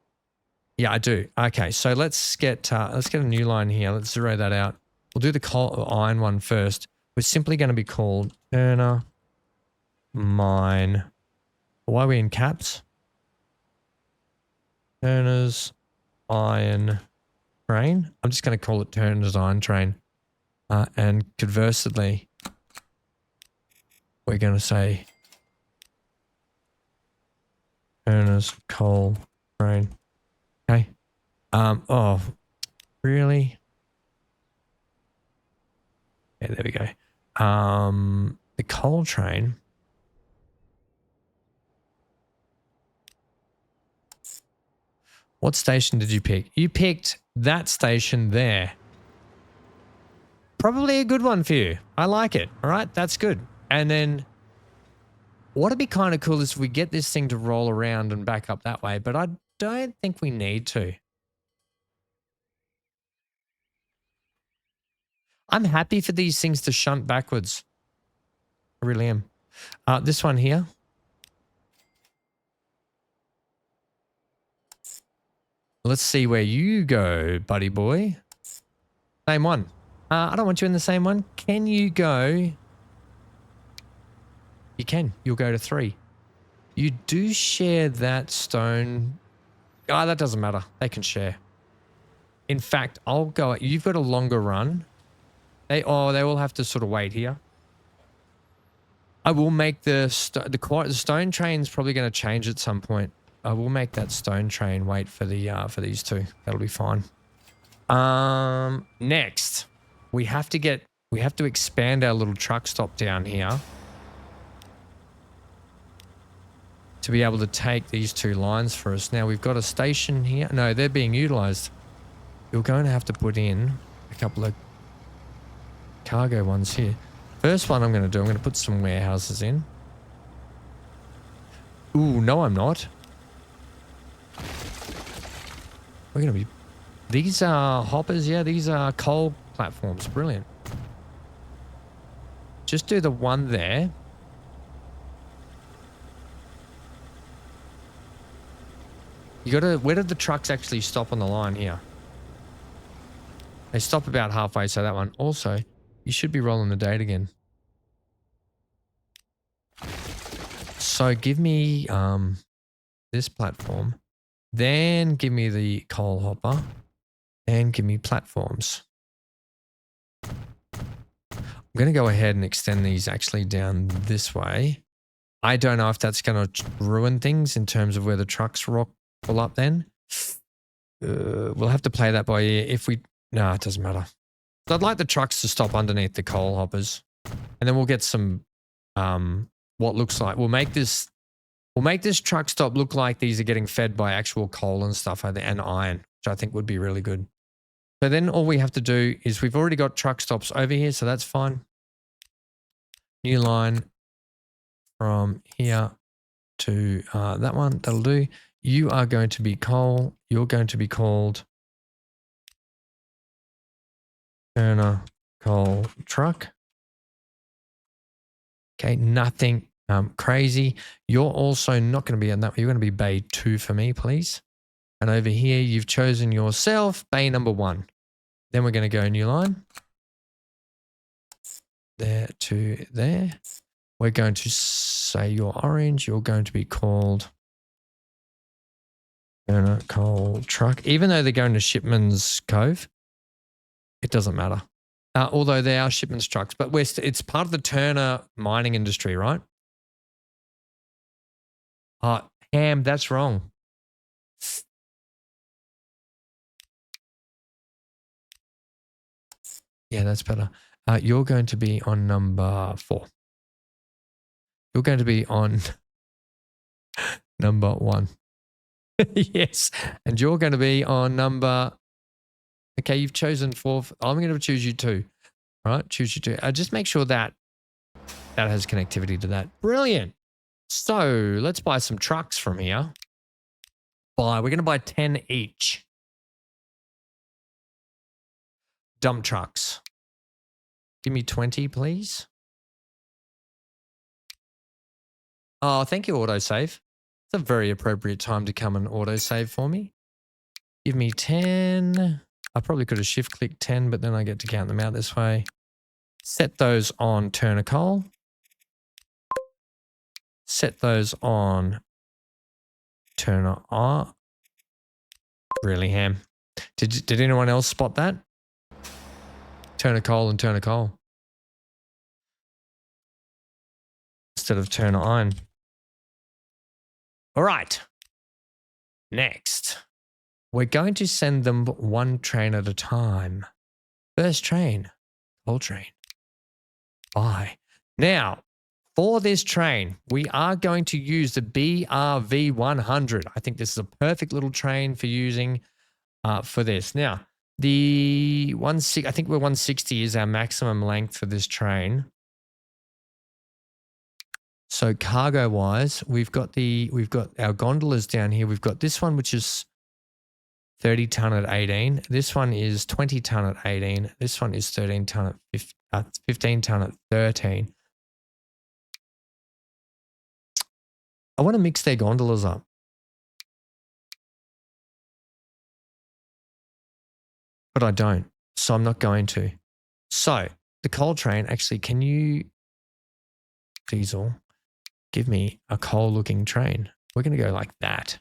Yeah, I do. Okay. So let's get a new line here. Let's zero that out. We'll do the coal iron one first. We're simply going to be called Turner Mine. Why are we in caps? Turner's Iron Train. I'm just going to call it Turner's Iron Train. And conversely, we're going to say Turner's Coal Train. Okay. Oh, really? Yeah, there we go. The coal train. What station did you pick? You picked that station there. Probably a good one for you. I like it. All right, that's good. And then what'd be kind of cool is if we get this thing to roll around and back up that way, but I don't think we need to. I'm happy for these things to shunt backwards. I really am. This one here. Let's see where you go, buddy boy. Same one. I don't want you in the same one. Can you go? You can. You'll go to 3. You do share that stone. Oh, that doesn't matter. They can share. In fact, I'll go. You've got a longer run. They will have to sort of wait here. I will make the stone train's probably going to change at some point. I will make that stone train wait for these two. That'll be fine. Next, we have to expand our little truck stop down here to be able to take these 2 lines for us. Now we've got a station here. No, they're being utilized. You're going to have to put in a couple of cargo ones here. First one I'm going to put some warehouses in. Ooh, no, I'm not. We're going to be... These are hoppers, yeah, these are coal platforms. Brilliant. Just do the one there. You got to... Where did the trucks actually stop on the line here? They stop about halfway, so that one. Also, you should be rolling the date again. So give me this platform. Then give me the coal hopper. And give me platforms. I'm going to go ahead and extend these actually down this way. I don't know if that's going to ruin things in terms of where the trucks pull up then. We'll have to play that by ear. If we... No, it doesn't matter. So I'd like the trucks to stop underneath the coal hoppers. And then we'll get some... what looks like... We'll make this truck stop look like these are getting fed by actual coal and stuff and iron, which I think would be really good. So then all we have to do is we've already got truck stops over here, so that's fine. New line from here to that one. That'll do. You are going to be coal. You're going to be called Turner Coal Truck. Okay, nothing crazy. You're also not going to be in that. You're going to be bay 2 for me, please. And over here, you've chosen yourself bay number 1. Then we're going to go new line. There to there. We're going to say you're orange. You're going to be called Turner Coal Truck. Even though they're going to Shipman's Cove, it doesn't matter. Although they are Shipman's trucks, but it's part of the Turner mining industry, right? Ham, that's wrong. Yeah, that's better. You're going to be on number 4. You're going to be on number 1. Yes. And you're going to be on number... Okay, you've chosen 4. I'm going to choose you 2. All right, choose you 2. Just make sure that has connectivity to that. Brilliant. So let's buy some trucks from here. We're going to buy 10 each. Dump trucks. Give me 20, please. Oh, thank you, autosave. It's a very appropriate time to come and autosave for me. Give me 10. I probably could have shift-clicked 10, but then I get to count them out this way. Set those on Turner Coal. Set those on Turner R. Really, Ham? Did anyone else spot that? Turner Coal and Turner Coal. Instead of Turner Iron. All right. Next, we're going to send them 1 train at a time. First train, coal train. Bye. Now, for this train, we are going to use the BRV 100. I think this is a perfect little train for using for this. Now, I think we're 160 is our maximum length for this train. So cargo wise, we've got our gondolas down here. We've got this one, which is 30 ton at 18. This one is 20 ton at 18. This one is 13 ton at 15 ton at 13. I want to mix their gondolas up. But I don't, so I'm not going to. So the coal train, actually, can you, diesel, give me a coal looking train? We're going to go like that.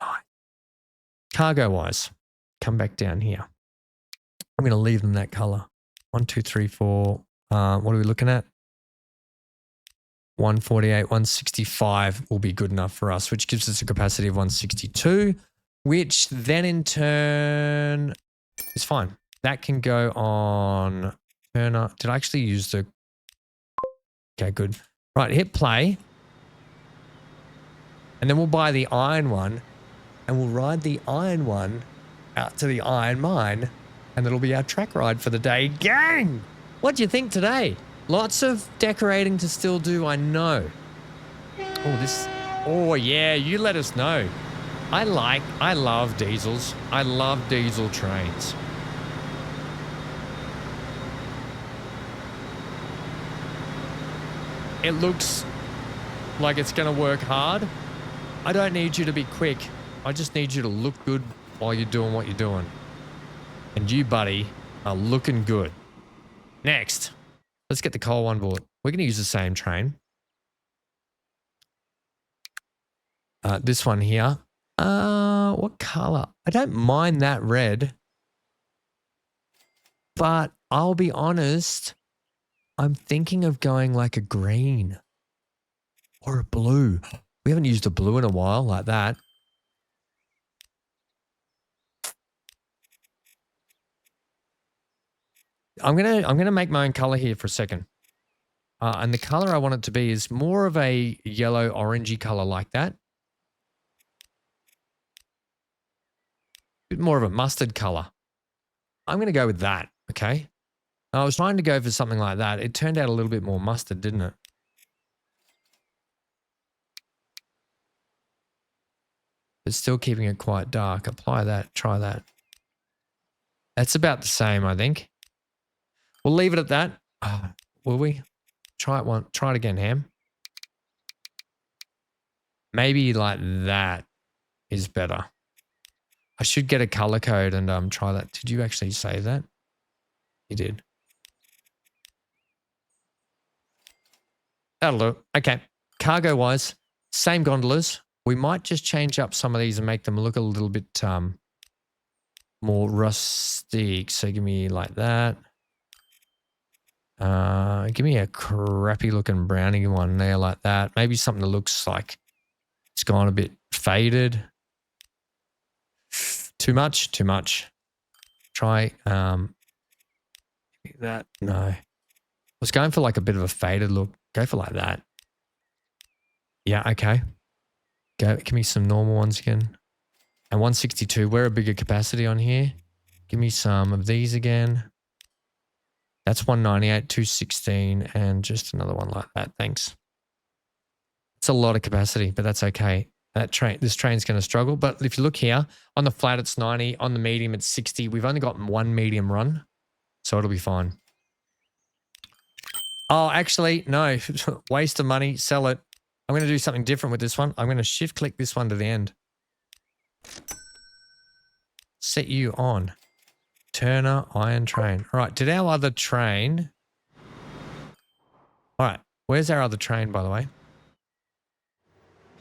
Right. Cargo wise, come back down here. I'm going to leave them that color. 1, 2, 3, 4. What are we looking at? 148, 165 will be good enough for us, which gives us a capacity of 162, which then in turn is fine. That can go on Turner. Did I actually use the... Okay, good. Right, hit play. And then we'll buy the iron one and we'll ride the iron one out to the iron mine, and that'll be our track ride for the day. Gang! What do you think today? Lots of decorating to still do, I know. Oh yeah, you let us know. I love diesels. I love diesel trains. It looks like it's going to work hard. I don't need you to be quick. I just need you to look good while you're doing what you're doing. And you, buddy, are looking good. Next, let's get the coal on board. We're going to use the same train. This one here. What color? I don't mind that red. But I'll be honest, I'm thinking of going like a green or a blue. We haven't used a blue in a while like that. I'm gonna make my own color here for a second. And the color I want it to be is more of a yellow orangey color like that. Bit more of a mustard color. I'm gonna go with that, okay? I was trying to go for something like that. It turned out a little bit more mustard, didn't it? But still keeping it quite dark. Apply that, try that. That's about the same, I think. We'll leave it at that. Will we? Try it again, Ham. Maybe like that is better. I should get a color code and try that. Did you actually save that? You did. That'll do. Okay. Cargo wise, same gondolas. We might just change up some of these and make them look a little bit more rustic. So give me like that. Give me a crappy looking brownie one there like that. Maybe something that looks like it's gone a bit faded. Too much? Too much. Try That, no. I was going for like a bit of a faded look. Go for like that. Yeah, okay. Go, give me some normal ones again. And 162, we're a bigger capacity on here. Give me some of these again. That's 198, 216, and just another one like that. Thanks. It's a lot of capacity, but that's okay. This train's going to struggle. But if you look here, on the flat, it's 90. On the medium, it's 60. We've only got one medium run, so it'll be fine. Oh, actually, no. Waste of money. Sell it. I'm going to do something different with this one. I'm going to shift-click this one to the end. Set you on. Turner Iron Train. All right, did our other train... All right, where's our other train, by the way?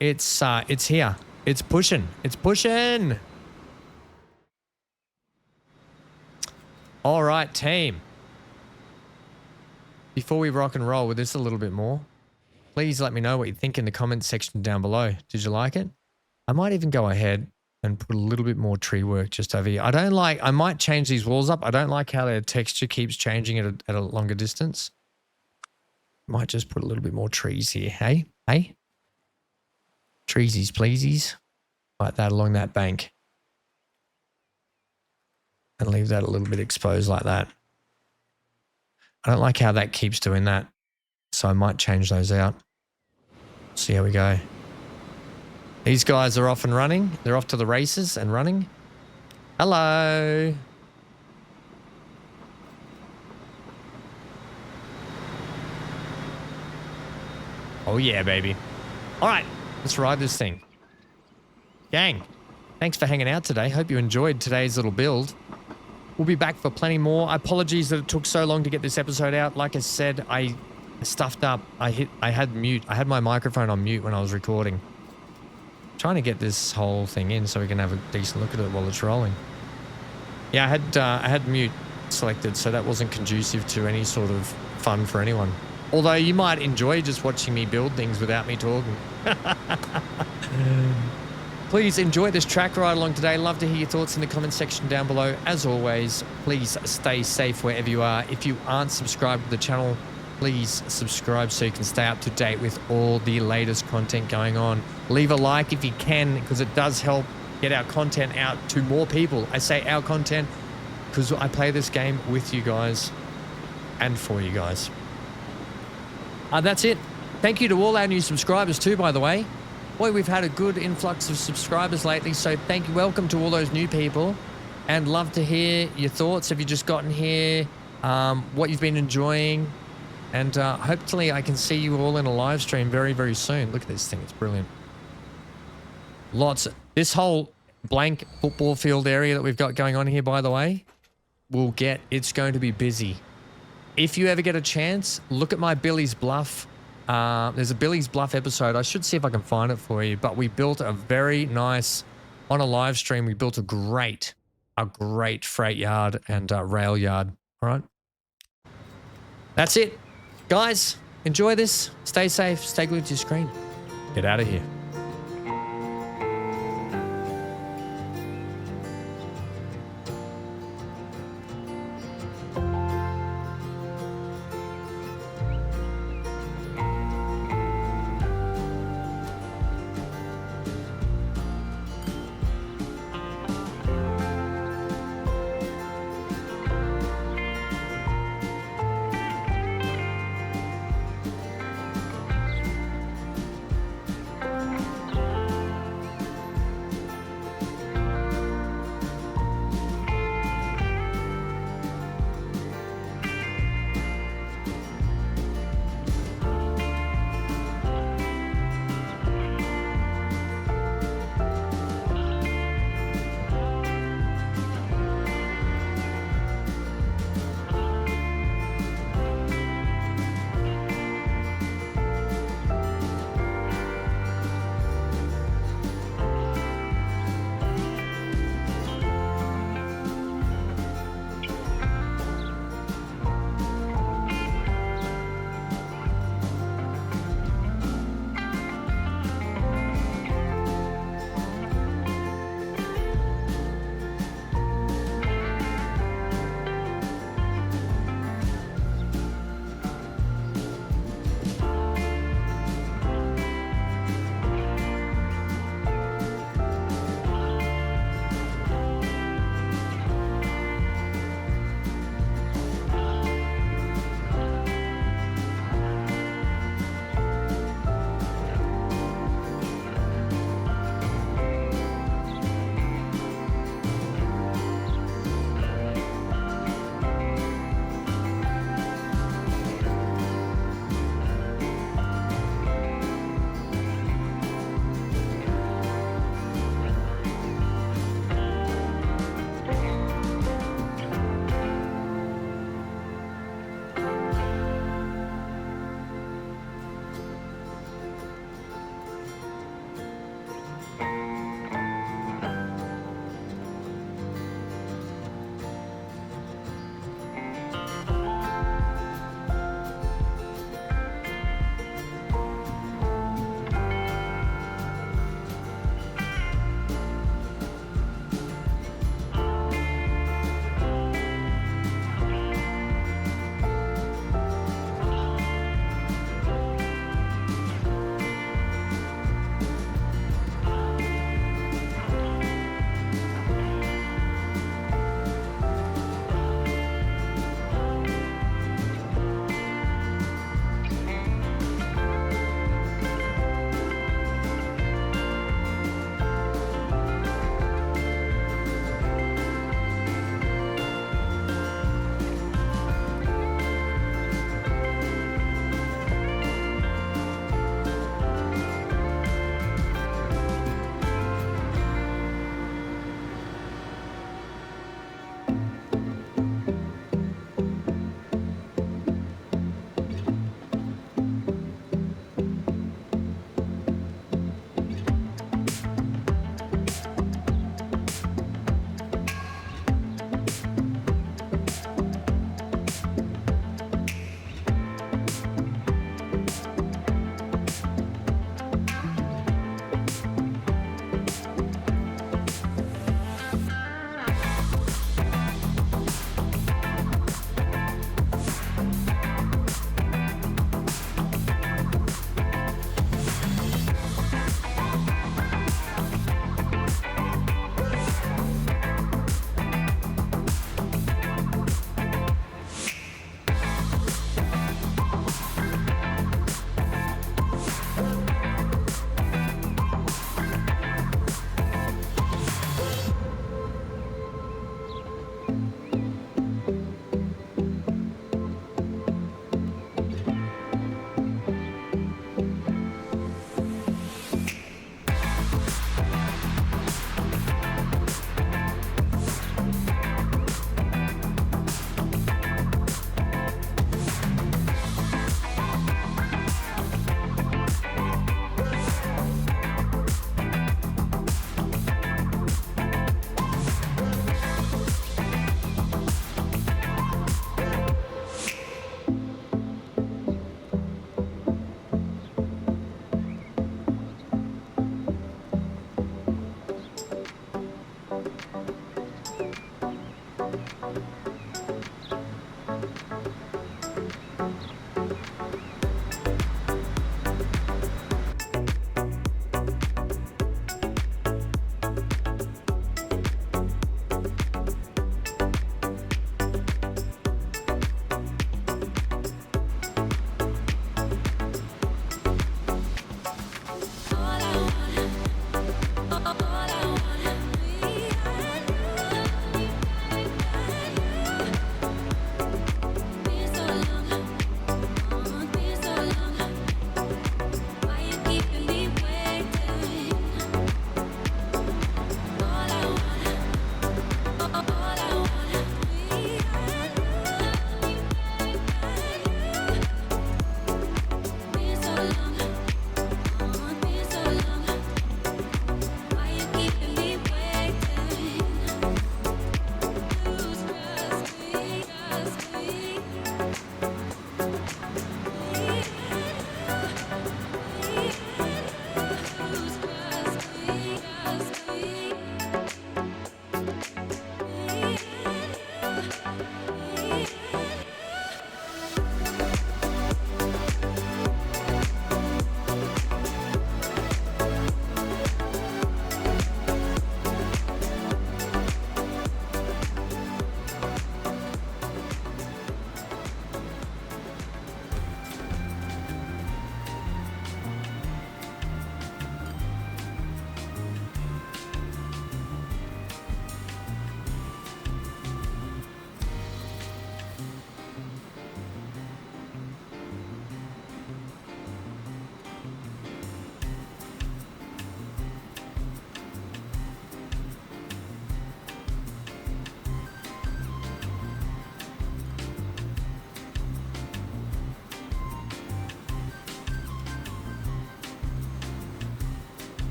It's here. It's pushing. It's pushing. All right, team. Before we rock and roll with this a little bit more, please let me know what you think in the comments section down below. Did you like it? I might even go ahead and put a little bit more tree work just over here. I might change these walls up. I don't like how their texture keeps changing at a longer distance. Might just put a little bit more trees here. Hey? Hey? Treesies, pleasies. Like that along that bank. And leave that a little bit exposed like that. I don't like how that keeps doing that. So I might change those out. See how we go. These guys are off and running. They're off to the races and running. Hello. Oh yeah, baby. All right, let's ride this thing. Gang, thanks for hanging out today. Hope you enjoyed today's little build. We'll be back for plenty more. Apologies that it took so long to get this episode out. Like I said, I stuffed up. I had my microphone on mute when I was recording. Trying to get this whole thing in so we can have a decent look at it while it's rolling. Yeah, I had mute selected, so that wasn't conducive to any sort of fun for anyone. Although you might enjoy just watching me build things without me talking. Please enjoy this track ride along today. Love to hear your thoughts in the comment section down below. As always, please stay safe wherever you are. If you aren't subscribed to the channel, please subscribe so you can stay up to date with all the latest content going on. Leave a like if you can, because it does help get our content out to more people. I say our content because I play this game with you guys and for you guys. That's it. Thank you to all our new subscribers too, by the way. Boy, we've had a good influx of subscribers lately, so thank you. Welcome to all those new people, and love to hear your thoughts. Have you just gotten here? What you've been enjoying? And hopefully I can see you all in a live stream very, very soon. Look at this thing. It's brilliant. This whole blank football field area that we've got going on here, by the way, it's going to be busy. If you ever get a chance, look at my Billy's Bluff. There's a Billy's Bluff episode. I should see if I can find it for you. But we built a very nice, on a live stream, we built a great freight yard and rail yard. All right. That's it. Guys, enjoy this. Stay safe. Stay glued to your screen. Get out of here.